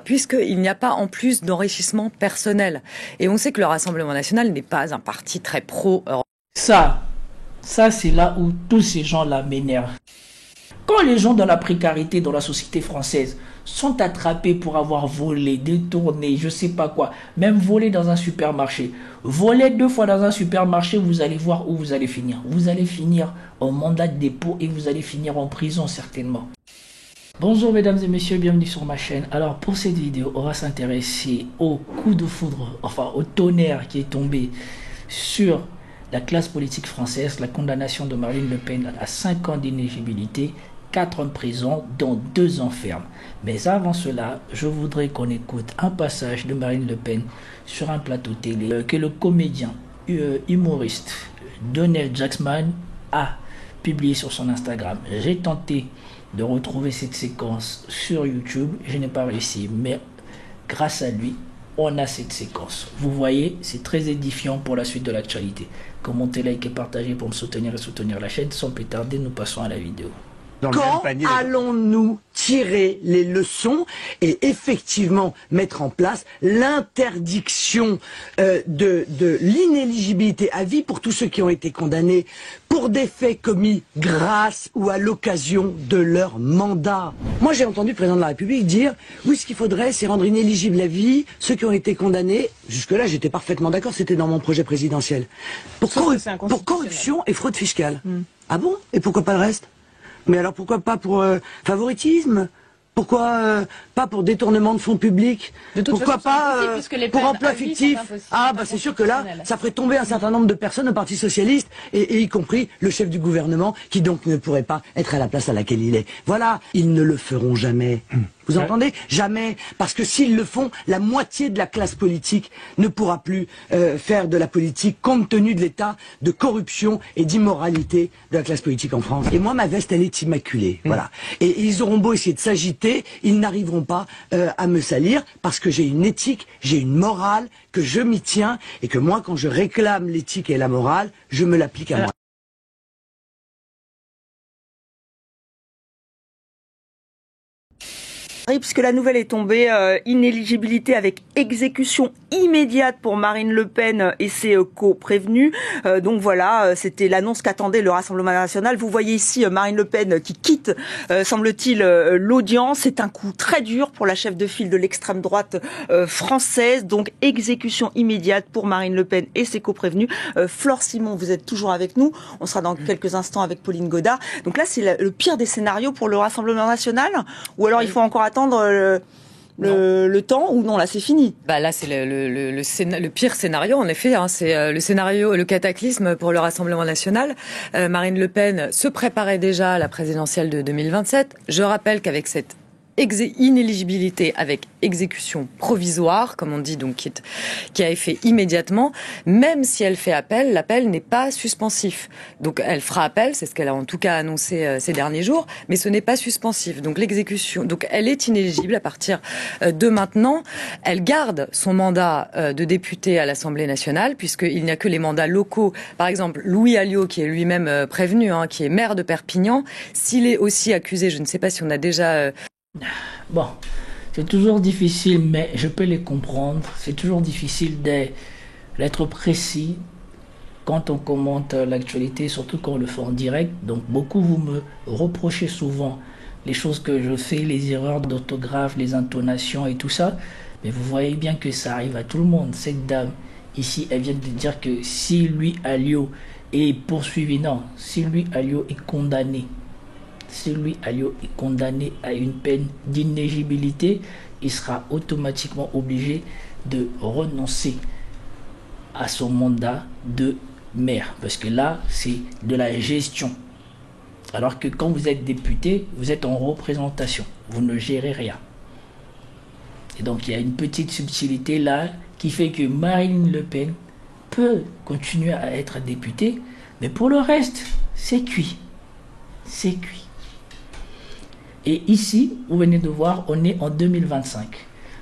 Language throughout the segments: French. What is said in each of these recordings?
puisqu'il n'y a pas en plus d'enrichissement personnel. Et on sait que le Rassemblement national n'est pas un parti très pro-européen. Ça c'est là où tous ces gens-là m'énervent. Quand les gens dans la précarité dans la société française sont attrapés pour avoir volé, détourné, je sais pas quoi, même volé dans un supermarché, voler 2 fois dans un supermarché, vous allez voir où vous allez finir. Vous allez finir en mandat de dépôt et vous allez finir en prison certainement. Bonjour mesdames et messieurs, bienvenue sur ma chaîne. Alors pour cette vidéo, on va s'intéresser au coup de foudre, enfin au tonnerre qui est tombé sur la classe politique française, la condamnation de Marine Le Pen à 5 ans d'inéligibilité, 4 ans de prison, dont 2 ans ferme. Mais avant cela, je voudrais qu'on écoute un passage de Marine Le Pen sur un plateau télé que le comédien humoriste Donald Jackman a publié sur son Instagram. J'ai tenté de retrouver cette séquence sur YouTube, je n'ai pas réussi, mais grâce à lui, on a cette séquence. Vous voyez, c'est très édifiant pour la suite de l'actualité. Commentez, likez, partagez pour me soutenir et soutenir la chaîne. Sans plus tarder, nous passons à la vidéo. Quand allons-nous tirer les leçons et effectivement mettre en place l'interdiction de l'inéligibilité à vie pour tous ceux qui ont été condamnés pour des faits commis grâce ou à l'occasion de leur mandat? Moi j'ai entendu le président de la République dire oui, ce qu'il faudrait c'est rendre inéligible à vie ceux qui ont été condamnés. Jusque-là j'étais parfaitement d'accord, c'était dans mon projet présidentiel. Pour corruption et fraude fiscale. Ah bon? Et pourquoi pas le reste? Mais alors pourquoi pas pour favoritisme? Pourquoi pas pour détournement de fonds publics? Pourquoi pas pour emploi fictif? Ah bah c'est sûr que là, ça ferait tomber un certain nombre de personnes au Parti Socialiste, et y compris le chef du gouvernement, qui donc ne pourrait pas être à la place à laquelle il est. Voilà, ils ne le feront jamais. Vous entendez? Jamais. Parce que s'ils le font, la moitié de la classe politique ne pourra plus faire de la politique compte tenu de l'état de corruption et d'immoralité de la classe politique en France. Et moi, ma veste, elle est immaculée. Voilà. Et ils auront beau essayer de s'agiter, ils n'arriveront pas à me salir parce que j'ai une éthique, j'ai une morale, que je m'y tiens et que moi, quand je réclame l'éthique et la morale, je me l'applique à moi. Puisque la nouvelle est tombée, inéligibilité avec exécution immédiate pour Marine Le Pen et ses co-prévenus. Donc voilà, c'était l'annonce qu'attendait le Rassemblement national. Vous voyez ici Marine Le Pen qui quitte, semble-t-il, l'audience. C'est un coup très dur pour la chef de file de l'extrême droite française. Donc exécution immédiate pour Marine Le Pen et ses co-prévenus. Flore Simon, vous êtes toujours avec nous. On sera dans quelques instants avec Pauline Godard. Donc là, c'est le pire des scénarios pour le Rassemblement national? Ou alors il faut encore attendre le temps, ou non, là c'est fini? Bah là c'est le pire scénario en effet, hein, c'est le scénario, le cataclysme pour le Rassemblement national. Marine Le Pen se préparait déjà à la présidentielle de 2027. Je rappelle qu'avec cette inéligibilité avec exécution provisoire, comme on dit, donc qui a été fait immédiatement, même si elle fait appel, l'appel n'est pas suspensif. Donc elle fera appel, c'est ce qu'elle a en tout cas annoncé ces derniers jours, mais ce n'est pas suspensif. Donc l'exécution, donc elle est inéligible à partir de maintenant. Elle garde son mandat de député à l'Assemblée nationale, puisqu'il n'y a que les mandats locaux. Par exemple, Louis Alliot, qui est lui-même prévenu, hein, qui est maire de Perpignan, s'il est aussi accusé, je ne sais pas si on a déjà... Bon, c'est toujours difficile, mais je peux les comprendre. C'est toujours difficile d'être précis quand on commente l'actualité, surtout quand on le fait en direct. Donc beaucoup vous me reprochez souvent les choses que je fais, les erreurs d'orthographe, les intonations et tout ça. Mais vous voyez bien que ça arrive à tout le monde. Cette dame ici, elle vient de dire que si Louis Alliot est poursuivi, non, si Louis Alliot est condamné, si Louis Alliot est condamné à une peine d'inéligibilité, il sera automatiquement obligé de renoncer à son mandat de maire. Parce que là, c'est de la gestion. Alors que quand vous êtes député, vous êtes en représentation. Vous ne gérez rien. Et donc, il y a une petite subtilité là qui fait que Marine Le Pen peut continuer à être députée. Mais pour le reste, c'est cuit. C'est cuit. Et ici, vous venez de voir, on est en 2025.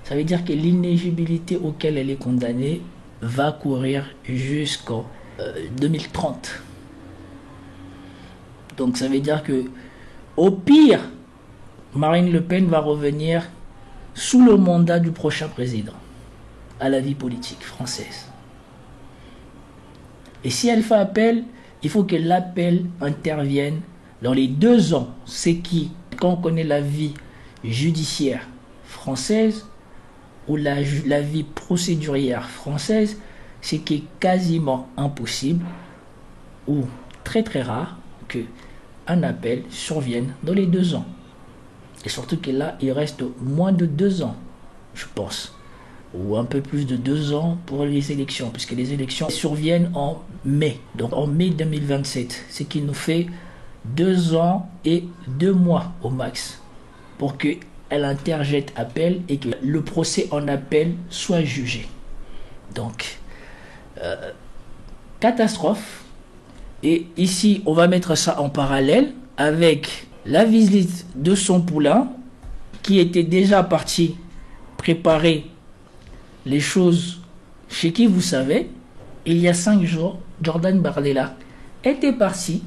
Ça veut dire que l'inéligibilité auquel elle est condamnée va courir jusqu'en 2030. Donc ça veut dire que, au pire, Marine Le Pen va revenir sous le mandat du prochain président à la vie politique française. Et si elle fait appel, il faut que l'appel intervienne dans les 2 ans. C'est qui, quand on connaît la vie judiciaire française ou la vie procédurière française, c'est qui est quasiment impossible ou très très rare qu'un appel survienne dans les 2 ans. Et surtout que là, il reste moins de 2 ans, je pense, ou un peu plus de 2 ans pour les élections, puisque les élections surviennent en mai, donc en mai 2027, ce qui nous fait 2 ans et 2 mois au max pour qu'elle interjette appel et que le procès en appel soit jugé. Donc, catastrophe. Et ici, on va mettre ça en parallèle avec la visite de son poulain qui était déjà parti préparer les choses chez qui, vous savez, il y a 5 jours, Jordan Bardella était parti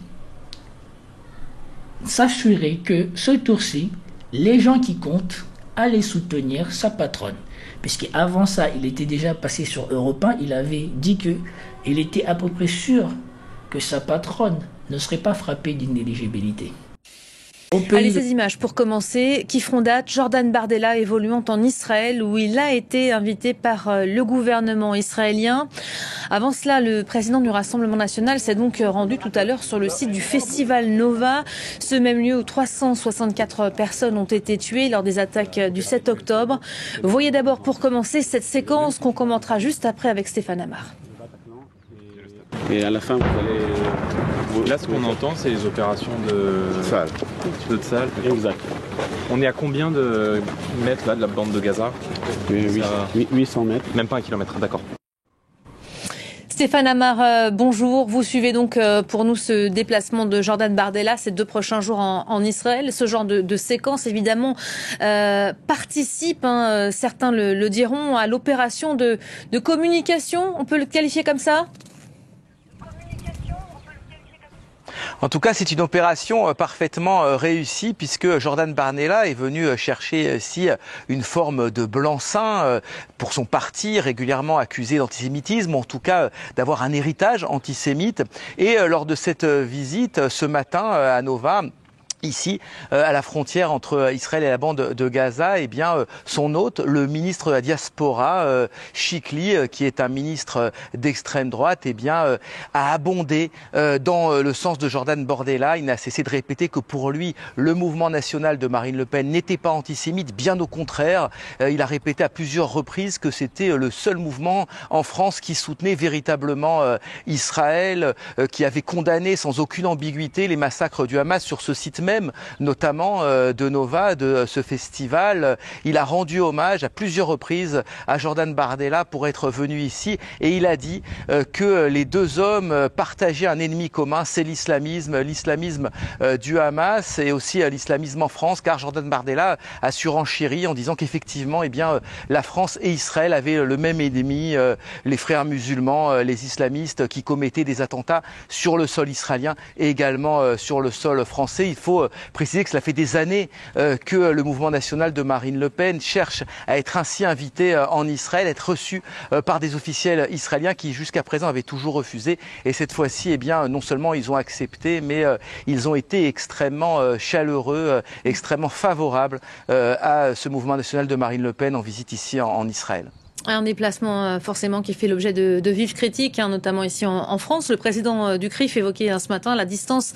s'assurer que ce tour-ci, les gens qui comptent allaient soutenir sa patronne. Puisqu'avant ça, il était déjà passé sur Europe 1, il avait dit qu'il était à peu près sûr que sa patronne ne serait pas frappée d'inéligibilité. Allez, ces images pour commencer, qui feront date. Jordan Bardella évoluant en Israël où il a été invité par le gouvernement israélien. Avant cela, le président du Rassemblement national s'est donc rendu tout à l'heure sur le site du Festival Nova, ce même lieu où 364 personnes ont été tuées lors des attaques du 7 octobre. Voyez d'abord pour commencer cette séquence qu'on commentera juste après avec Stéphane Amar. Et à la fin, vous allez... Là, ce qu'on entend, c'est les opérations de Tsahal. Exact. On est à combien de mètres là, de la bande de Gaza? 800 mètres. Même pas 1 kilomètre, d'accord. Stéphane Amar, bonjour. Vous suivez donc pour nous ce déplacement de Jordan Bardella ces 2 prochains jours en Israël. Ce genre de séquence, évidemment, participe, certains le diront, à l'opération de communication. On peut le qualifier comme ça ? En tout cas, c'est une opération parfaitement réussie puisque Jordan Bardella est venu chercher ici une forme de blanc-seing pour son parti régulièrement accusé d'antisémitisme, en tout cas d'avoir un héritage antisémite. Et lors de cette visite ce matin à Nova, ici, à la frontière entre Israël et la bande de Gaza, eh bien, son hôte, le ministre de la Diaspora, Shikli, qui est un ministre d'extrême droite, eh bien, a abondé dans le sens de Jordan Bardella. Il n'a cessé de répéter que pour lui, le mouvement national de Marine Le Pen n'était pas antisémite, bien au contraire. Il a répété à plusieurs reprises que c'était le seul mouvement en France qui soutenait véritablement Israël, qui avait condamné sans aucune ambiguïté les massacres du Hamas sur ce site même, notamment de Nova, de ce festival. Il a rendu hommage à plusieurs reprises à Jordan Bardella pour être venu ici et il a dit que les 2 hommes partageaient un ennemi commun, c'est l'islamisme du Hamas et aussi l'islamisme en France, car Jordan Bardella a surenchéri en disant qu'effectivement, eh bien, la France et Israël avaient le même ennemi, les frères musulmans, les islamistes qui commettaient des attentats sur le sol israélien et également sur le sol français. Il faut préciser que cela fait des années que le mouvement national de Marine Le Pen cherche à être ainsi invité en Israël, à être reçu par des officiels israéliens qui jusqu'à présent avaient toujours refusé. Et cette fois-ci, eh bien, non seulement ils ont accepté, mais ils ont été extrêmement chaleureux, extrêmement favorables à ce mouvement national de Marine Le Pen en visite ici en Israël. Un déplacement forcément qui fait l'objet de vives critiques, notamment ici en France. Le président du CRIF évoquait ce matin la distance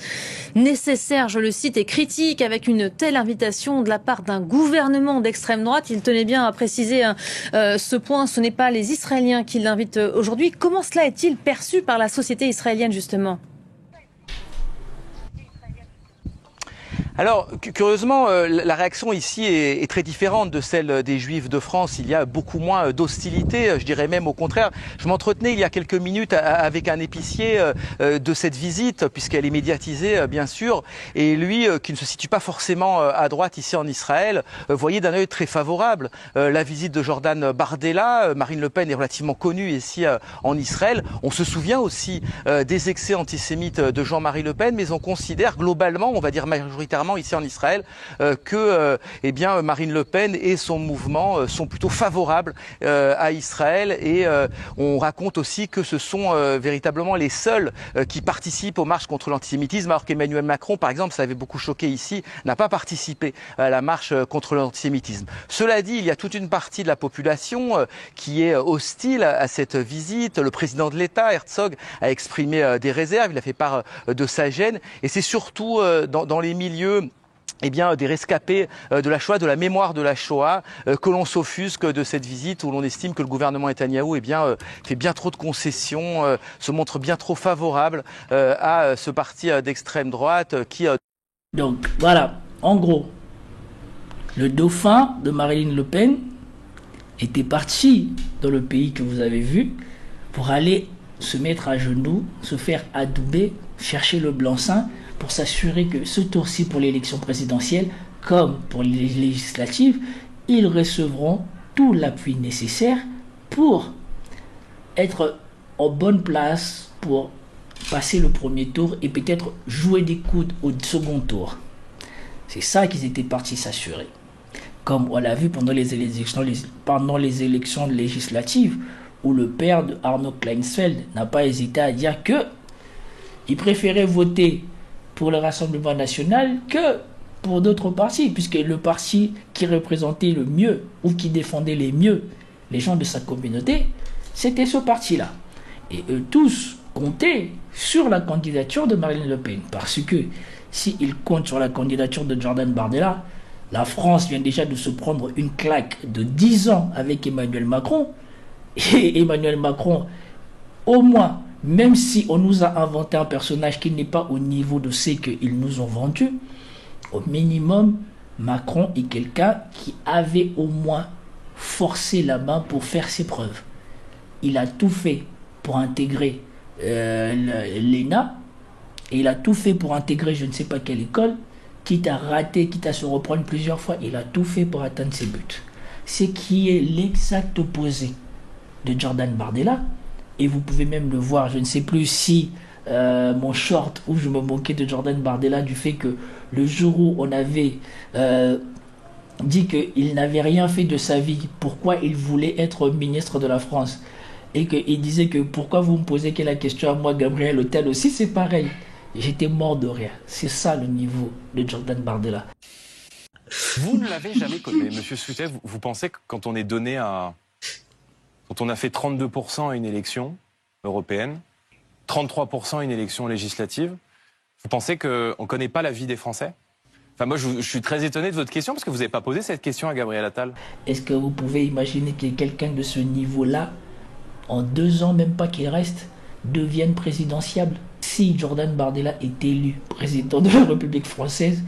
nécessaire, je le cite, et critique avec une telle invitation de la part d'un gouvernement d'extrême droite. Il tenait bien à préciser ce point, ce n'est pas les Israéliens qui l'invitent aujourd'hui. Comment cela est-il perçu par la société israélienne justement ? Alors, curieusement, la réaction ici est très différente de celle des Juifs de France. Il y a beaucoup moins d'hostilité, je dirais même au contraire. Je m'entretenais il y a quelques minutes avec un épicier de cette visite, puisqu'elle est médiatisée, bien sûr. Et lui, qui ne se situe pas forcément à droite ici en Israël, voyait d'un œil très favorable la visite de Jordan Bardella. Marine Le Pen est relativement connue ici en Israël. On se souvient aussi des excès antisémites de Jean-Marie Le Pen, mais on considère globalement, on va dire majoritairement, clairement ici en Israël que eh bien, Marine Le Pen et son mouvement sont plutôt favorables à Israël et on raconte aussi que ce sont véritablement les seuls qui participent aux marches contre l'antisémitisme, alors qu'Emmanuel Macron, par exemple, ça avait beaucoup choqué ici, n'a pas participé à la marche contre l'antisémitisme. Cela dit, il y a toute une partie de la population qui est hostile à cette visite. Le président de l'État, Herzog, a exprimé des réserves, il a fait part de sa gêne, et c'est surtout dans les milieux eh bien, des rescapés de la Shoah, de la mémoire de la Shoah, que l'on s'offusque de cette visite, où l'on estime que le gouvernement Netanyahou fait bien trop de concessions, se montre bien trop favorable à ce parti d'extrême droite qui... Donc voilà, en gros, le dauphin de Marine Le Pen était parti dans le pays que vous avez vu pour aller se mettre à genoux, se faire adouber, chercher le blanc-seing pour s'assurer que ce tour-ci pour l'élection présidentielle, comme pour les législatives, ils recevront tout l'appui nécessaire pour être en bonne place pour passer le premier tour et peut-être jouer des coudes au second tour. C'est ça qu'ils étaient partis s'assurer. Comme on l'a vu pendant les élections législatives, où le père de Arno Kleinsfeld n'a pas hésité à dire que il préférait voter pour le Rassemblement national que pour d'autres partis, puisque le parti qui représentait le mieux ou qui défendait les mieux les gens de sa communauté, c'était ce parti-là. Et eux tous comptaient sur la candidature de Marine Le Pen, parce que s'ils comptent sur la candidature de Jordan Bardella, la France vient déjà de se prendre une claque de 10 ans avec Emmanuel Macron, et Emmanuel Macron, au moins, même si on nous a inventé un personnage qui n'est pas au niveau de ce qu'ils nous ont vendu, au minimum, Macron est quelqu'un qui avait au moins forcé la main pour faire ses preuves. Il a tout fait pour intégrer l'ENA, et il a tout fait pour intégrer je ne sais pas quelle école, quitte à rater, quitte à se reprendre plusieurs fois, il a tout fait pour atteindre ses buts. Ce qui est l'exact opposé de Jordan Bardella, et vous pouvez même le voir, je ne sais plus si mon short où je me moquais de Jordan Bardella du fait que le jour où on avait dit qu'il n'avait rien fait de sa vie, pourquoi il voulait être ministre de la France, et qu'il disait que pourquoi vous me posez que la question à moi, Gabriel Hôtel aussi, c'est pareil. J'étais mort de rire. C'est ça le niveau de Jordan Bardella. Vous ne l'avez jamais connu, Monsieur Soutet. Vous pensez que quand on est donné à... Quand on a fait 32% à une élection européenne, 33% à une élection législative, vous pensez qu'on ne connaît pas la vie des Français ? Enfin, moi, je suis très étonné de votre question, parce que vous n'avez pas posé cette question à Gabriel Attal. Est-ce que vous pouvez imaginer que quelqu'un de ce niveau-là, en 2 ans, même pas qu'il reste, devienne présidentiable ? Si Jordan Bardella est élu président de la République française,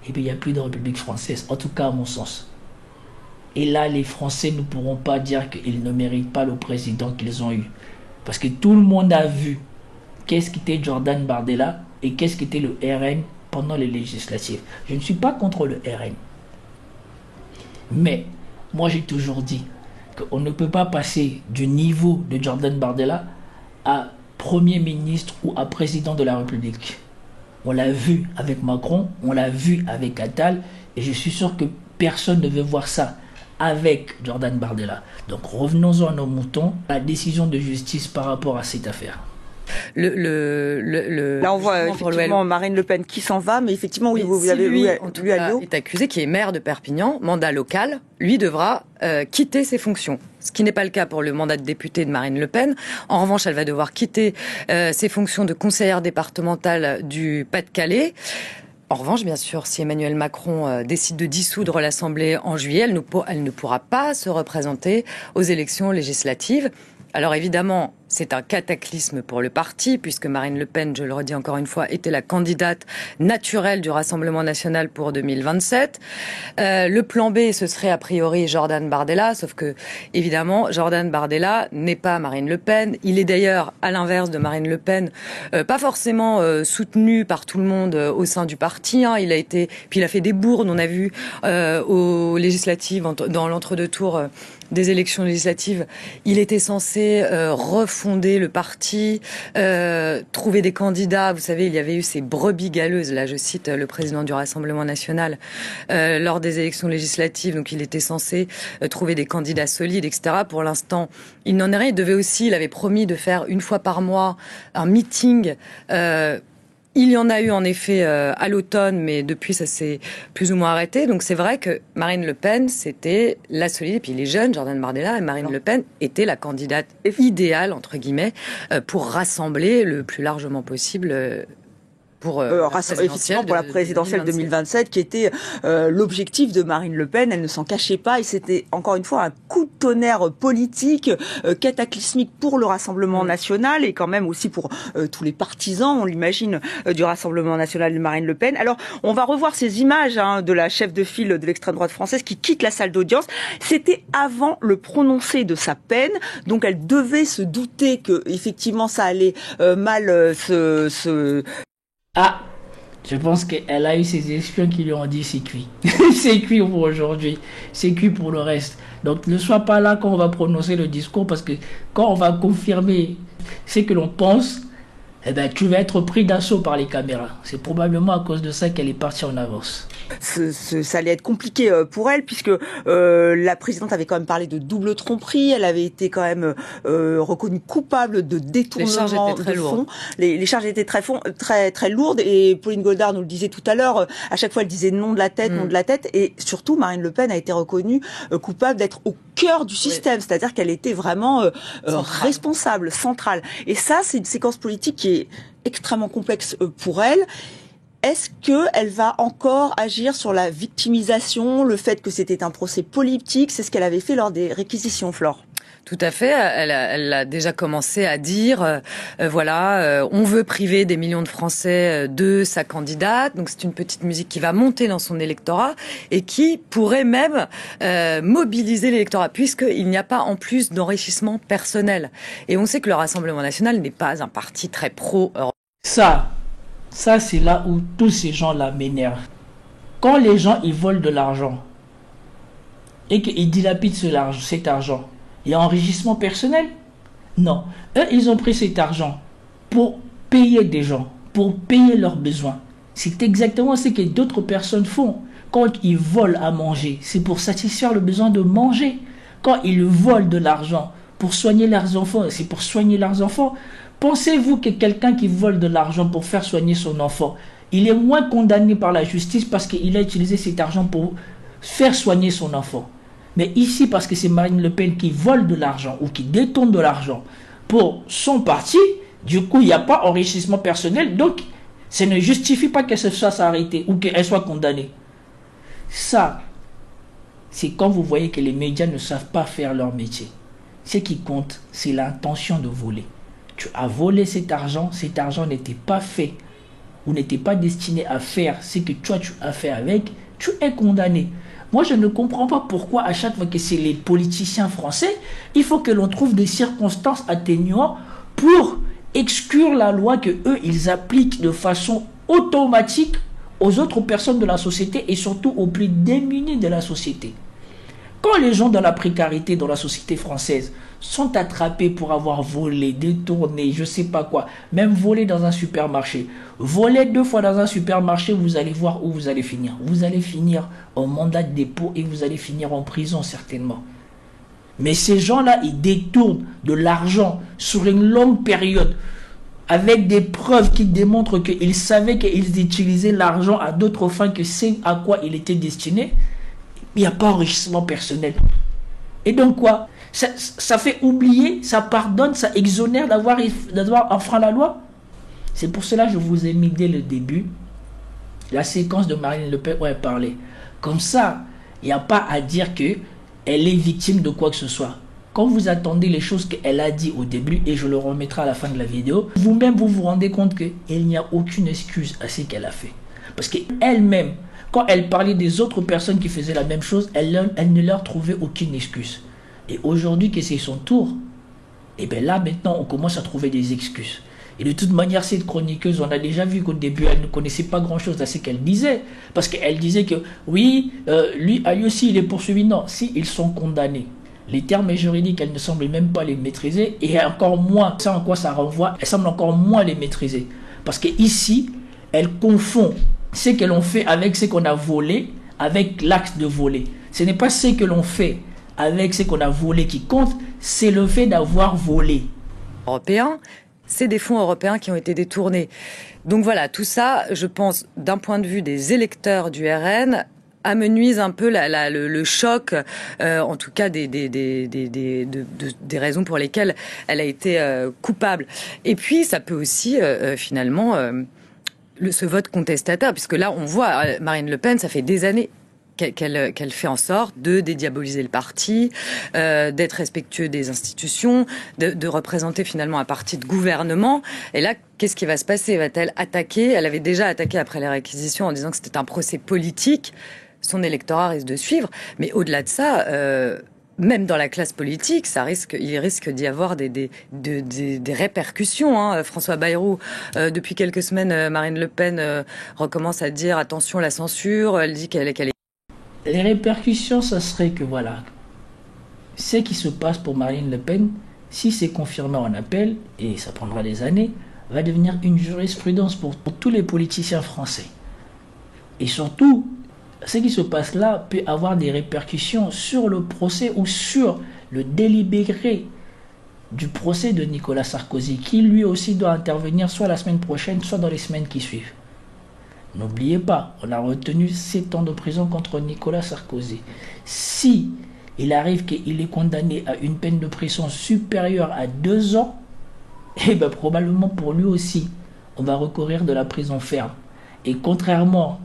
eh bien, il n'y a plus de République française, en tout cas à mon sens. Et là, les Français ne pourront pas dire qu'ils ne méritent pas le président qu'ils ont eu. Parce que tout le monde a vu qu'est-ce qu'était Jordan Bardella et qu'est-ce qu'était le RN pendant les législatives. Je ne suis pas contre le RN. Mais moi, j'ai toujours dit qu'on ne peut pas passer du niveau de Jordan Bardella à Premier ministre ou à président de la République. On l'a vu avec Macron, on l'a vu avec Attal, et je suis sûr que personne ne veut voir ça avec Jordan Bardella. Donc revenons-en à nos moutons, la décision de justice par rapport à cette affaire. Là, on voit effectivement Marine Le Pen qui s'en va, mais effectivement, oui, vous avez lui, en tout cas, est accusé, qui est maire de Perpignan, mandat local, lui devra quitter ses fonctions. Ce qui n'est pas le cas pour le mandat de député de Marine Le Pen. En revanche, elle va devoir quitter ses fonctions de conseillère départementale du Pas-de-Calais. En revanche, bien sûr, si Emmanuel Macron décide de dissoudre l'Assemblée en juillet, elle ne pourra pas se représenter aux élections législatives. Alors évidemment, c'est un cataclysme pour le parti, puisque Marine Le Pen, je le redis encore une fois, était la candidate naturelle du Rassemblement national pour 2027. Le plan B, ce serait a priori Jordan Bardella, sauf que, évidemment, Jordan Bardella n'est pas Marine Le Pen. Il est d'ailleurs, à l'inverse de Marine Le Pen, pas forcément soutenu par tout le monde au sein du parti. Hein. Puis il a fait des bourdes, on a vu, aux législatives, dans l'entre-deux tours des élections législatives. Il était censé refonder fonder le parti, trouver des candidats. Vous savez, il y avait eu ces brebis galeuses, là je cite le président du Rassemblement national, lors des élections législatives, donc il était censé trouver des candidats solides, etc. Pour l'instant, il n'en est rien. Il avait promis de faire une fois par mois un meeting. Il y en a eu en effet à l'automne, mais depuis ça s'est plus ou moins arrêté. Donc c'est vrai que Marine Le Pen, c'était la solide, et puis les jeunes, Jordan Bardella et Marine Le Pen, étaient la candidate idéale, entre guillemets, pour rassembler le plus largement possible pour la présidentielle 2027, qui était l'objectif de Marine Le Pen. Elle ne s'en cachait pas, et c'était encore une fois un coup de tonnerre politique cataclysmique pour le Rassemblement national, et quand même aussi pour tous les partisans, on l'imagine, du Rassemblement national de Marine Le Pen. Alors, on va revoir ces images de la chef de file de l'extrême droite française qui quitte la salle d'audience. C'était avant le prononcé de sa peine, donc elle devait se douter que effectivement ça allait mal Ah, je pense qu'elle a eu ses espions qui lui ont dit c'est cuit. C'est cuit pour aujourd'hui, c'est cuit pour le reste. Donc ne sois pas là quand on va prononcer le discours, parce que quand on va confirmer ce que l'on pense, eh ben, tu vas être pris d'assaut par les caméras. C'est probablement à cause de ça qu'elle est partie en avance. Ça allait être compliqué pour elle, puisque la présidente avait quand même parlé de double tromperie. Elle avait été quand même reconnue coupable de détournement de fonds. Les charges étaient très lourdes, et Pauline Goldar nous le disait tout à l'heure. À chaque fois, elle disait nom de la tête, nom de la tête. Et surtout, Marine Le Pen a été reconnue coupable d'être au cœur du système, c'est-à-dire qu'elle était vraiment responsable, centrale. Et ça, c'est une séquence politique qui est extrêmement complexe pour elle. Est-ce qu'elle va encore agir sur la victimisation, le fait que c'était un procès politique? C'est ce qu'elle avait fait lors des réquisitions, Flore. Tout à fait. Elle a déjà commencé à dire, on veut priver des millions de Français de sa candidate. Donc c'est une petite musique qui va monter dans son électorat et qui pourrait même mobiliser l'électorat, puisqu'il n'y a pas en plus d'enrichissement personnel. Et on sait que le Rassemblement national n'est pas un parti très pro-européen. Ça c'est là où tous ces gens-là m'énervent. Quand les gens ils volent de l'argent et qu'ils dilapident cet argent, il y a enrichissement personnel? Non. Eux, ils ont pris cet argent pour payer des gens, pour payer leurs besoins. C'est exactement ce que d'autres personnes font. Quand ils volent à manger, c'est pour satisfaire le besoin de manger. Quand ils volent de l'argent pour soigner leurs enfants, c'est pour soigner leurs enfants. Pensez-vous que quelqu'un qui vole de l'argent pour faire soigner son enfant, il est moins condamné par la justice parce qu'il a utilisé cet argent pour faire soigner son enfant? Mais ici, parce que c'est Marine Le Pen qui vole de l'argent ou qui détourne de l'argent pour son parti, du coup, il n'y a pas enrichissement personnel. Donc, ça ne justifie pas qu'elle se fasse arrêter ou qu'elle soit condamnée. Ça, c'est quand vous voyez que les médias ne savent pas faire leur métier. Ce qui compte, c'est l'intention de voler. Tu as volé cet argent n'était pas fait ou n'était pas destiné à faire ce que toi tu as fait avec, tu es condamné. Moi, je ne comprends pas pourquoi à chaque fois que c'est les politiciens français, il faut que l'on trouve des circonstances atténuantes pour exclure la loi que eux ils appliquent de façon automatique aux autres personnes de la société et surtout aux plus démunis de la société. Quand les gens dans la précarité dans la société française sont attrapés pour avoir volé, détourné, je sais pas quoi, même volé dans un supermarché, voler 2 fois dans un supermarché, vous allez voir où vous allez finir. Vous allez finir en mandat de dépôt et vous allez finir en prison certainement. Mais ces gens-là, ils détournent de l'argent sur une longue période avec des preuves qui démontrent qu'ils savaient qu'ils utilisaient l'argent à d'autres fins que c'est à quoi il était destiné. Il n'y a pas enrichissement personnel. Et donc quoi? Ça fait oublier, ça pardonne, ça exonère d'avoir enfreint la loi. C'est pour cela que je vous ai mis dès le début la séquence de Marine Le Pen où elle parlait. Comme ça, il n'y a pas à dire qu'elle est victime de quoi que ce soit. Quand vous attendez les choses qu'elle a dit au début, et je le remettrai à la fin de la vidéo, vous-même vous vous rendez compte qu'il n'y a aucune excuse à ce qu'elle a fait. Parce qu'elle-même, quand elle parlait des autres personnes qui faisaient la même chose, elle ne leur trouvait aucune excuse. Et aujourd'hui que c'est son tour, et bien là maintenant on commence à trouver des excuses. Et de toute manière cette chroniqueuse, on a déjà vu qu'au début elle ne connaissait pas grand chose à ce qu'elle disait. Parce qu'elle disait que oui, lui aussi il est poursuivi. Non, si ils sont condamnés. Les termes juridiques, elle ne semble même pas les maîtriser, et encore moins, ça en quoi ça renvoie, elle semble encore moins les maîtriser. Parce qu'ici, elle confond ce que l'on fait avec ce qu'on a volé, avec l'acte de voler. Ce n'est pas ce que l'on fait avec ce qu'on a volé qui compte, c'est le fait d'avoir volé. Européen, c'est des fonds européens qui ont été détournés. Donc voilà, tout ça, je pense, d'un point de vue des électeurs du RN, amenuise un peu le choc, en tout cas des raisons pour lesquelles elle a été coupable. Et puis, ça peut aussi, finalement, ce vote contestataire, puisque là, on voit, Marine Le Pen, ça fait des années qu'elle fait en sorte de dédiaboliser le parti, d'être respectueux des institutions, de représenter finalement un parti de gouvernement. Et là, qu'est-ce qui va se passer? Va-t-elle attaquer? Elle avait déjà attaqué après les réquisitions en disant que c'était un procès politique. Son électorat risque de suivre. Mais au-delà de ça, même dans la classe politique, il risque d'y avoir des répercussions. Hein. François Bayrou, depuis quelques semaines, Marine Le Pen recommence à dire attention la censure. Elle dit qu'elle est... Les répercussions, ça serait que voilà, ce qui se passe pour Marine Le Pen, si c'est confirmé en appel, et ça prendra des années, va devenir une jurisprudence pour tous les politiciens français. Et surtout, ce qui se passe là peut avoir des répercussions sur le procès ou sur le délibéré du procès de Nicolas Sarkozy, qui lui aussi doit intervenir soit la semaine prochaine, soit dans les semaines qui suivent. N'oubliez pas, on a retenu 7 ans de prison contre Nicolas Sarkozy. Si il arrive qu'il est condamné à une peine de prison supérieure à 2 ans, eh bien probablement pour lui aussi, on va recourir de la prison ferme. Et contrairement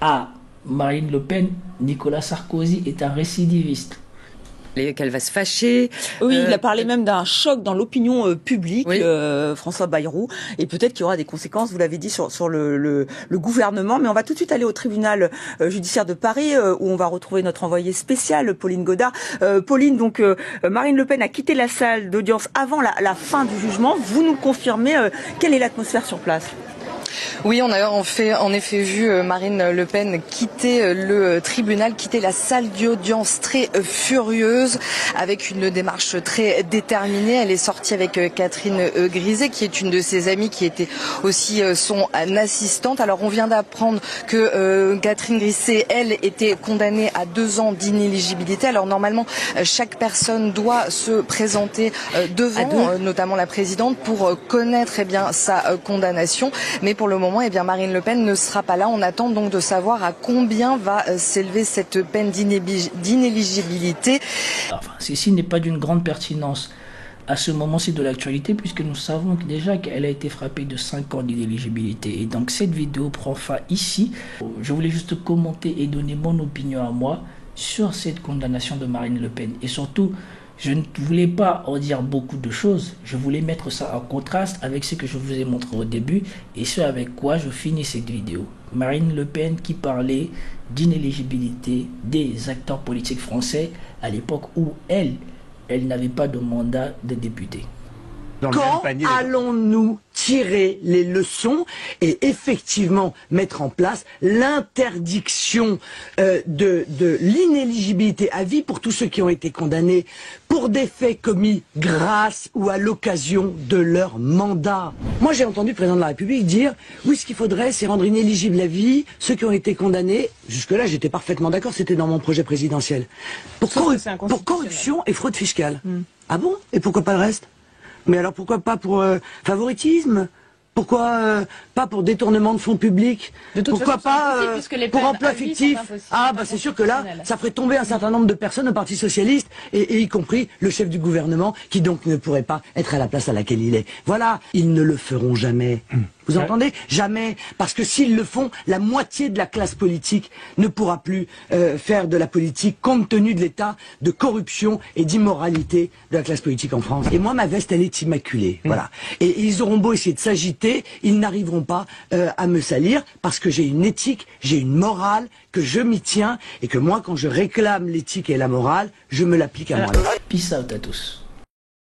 à Marine Le Pen, Nicolas Sarkozy est un récidiviste. Qu'elle va se fâcher. Oui, il a parlé même d'un choc dans l'opinion publique, oui. François Bayrou, et peut-être qu'il y aura des conséquences, vous l'avez dit, sur le gouvernement. Mais on va tout de suite aller au tribunal judiciaire de Paris, où on va retrouver notre envoyée spéciale, Pauline Godard. Pauline, donc Marine Le Pen a quitté la salle d'audience avant la fin du jugement. Vous nous confirmez, quelle est l'atmosphère sur place ? Oui, on a en effet vu Marine Le Pen quitter le tribunal, quitter la salle d'audience très furieuse, avec une démarche très déterminée. Elle est sortie avec Catherine Griset, qui est une de ses amies, qui était aussi son assistante. Alors on vient d'apprendre que Catherine Griset, elle, était condamnée à 2 ans d'inéligibilité. Alors normalement, chaque personne doit se présenter devant, notamment la présidente, pour connaître sa condamnation. Mais pour le moment, Marine Le Pen ne sera pas là. On attend donc de savoir à combien va s'élever cette peine d'inéligibilité. Enfin, ceci n'est pas d'une grande pertinence à ce moment-ci de l'actualité, puisque nous savons déjà qu'elle a été frappée de 5 ans d'inéligibilité. Et donc cette vidéo prend fin ici. Je voulais juste commenter et donner mon opinion à moi sur cette condamnation de Marine Le Pen. Et surtout, je ne voulais pas en dire beaucoup de choses, je voulais mettre ça en contraste avec ce que je vous ai montré au début et ce avec quoi je finis cette vidéo. Marine Le Pen qui parlait d'inéligibilité des acteurs politiques français à l'époque où elle n'avait pas de mandat de député. Quand allons-nous tirer les leçons et effectivement mettre en place l'interdiction de l'inéligibilité à vie pour tous ceux qui ont été condamnés pour des faits commis grâce ou à l'occasion de leur mandat? Moi j'ai entendu le président de la République dire oui, ce qu'il faudrait c'est rendre inéligible à vie ceux qui ont été condamnés. Jusque-là j'étais parfaitement d'accord, c'était dans mon projet présidentiel. Pour corruption et fraude fiscale. Ah bon? Et pourquoi pas le reste? Mais alors pourquoi pas pour favoritisme? Pourquoi pas pour détournement de fonds publics? Pourquoi pas pour emploi fictif? Ah bah c'est sûr que là, ça ferait tomber un certain nombre de personnes au Parti Socialiste, et y compris le chef du gouvernement, qui donc ne pourrait pas être à la place à laquelle il est. Voilà, ils ne le feront jamais. Vous entendez? Jamais. Parce que s'ils le font, la moitié de la classe politique ne pourra plus faire de la politique compte tenu de l'état de corruption et d'immoralité de la classe politique en France. Et moi, ma veste, elle est immaculée. Voilà. Et ils auront beau essayer de s'agiter, ils n'arriveront pas à me salir parce que j'ai une éthique, j'ai une morale, que je m'y tiens et que moi, quand je réclame l'éthique et la morale, je me l'applique à moi-même. Peace out à tous.